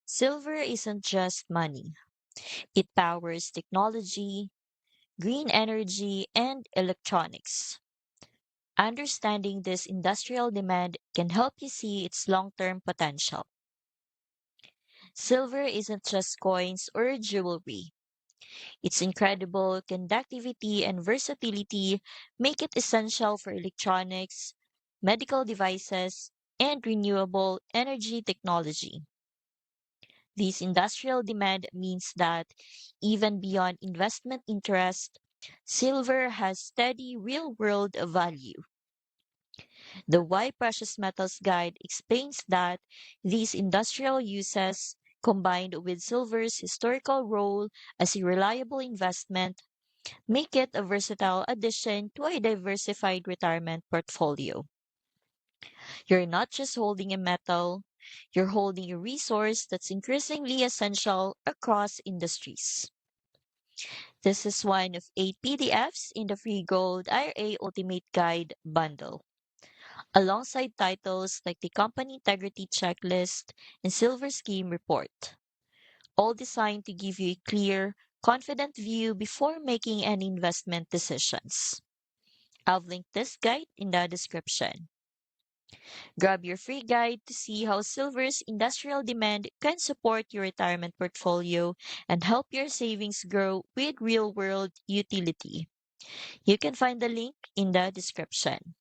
Silver isn't just money. It powers technology, green energy, and electronics. Understanding this industrial demand can help you see its long-term potential. Silver isn't just coins or jewelry. Its incredible conductivity and versatility make it essential for electronics, medical devices, and renewable energy technology. This industrial demand means that even beyond investment interest, silver has steady real world value. The Why Precious Metals Guide explains that these industrial uses, combined with silver's historical role as a reliable investment, make it a versatile addition to a diversified retirement portfolio. You're not just holding a metal, you're holding a resource that's increasingly essential across industries. This is one of 8 PDFs in the Free Gold IRA Ultimate Guide bundle, alongside titles like the Company Integrity Checklist and Silver Scheme Report, all designed to give you a clear, confident view before making any investment decisions. I've linked this guide in the description. Grab your free guide to see how silver's industrial demand can support your retirement portfolio and help your savings grow with real world utility. You can find the link in the description.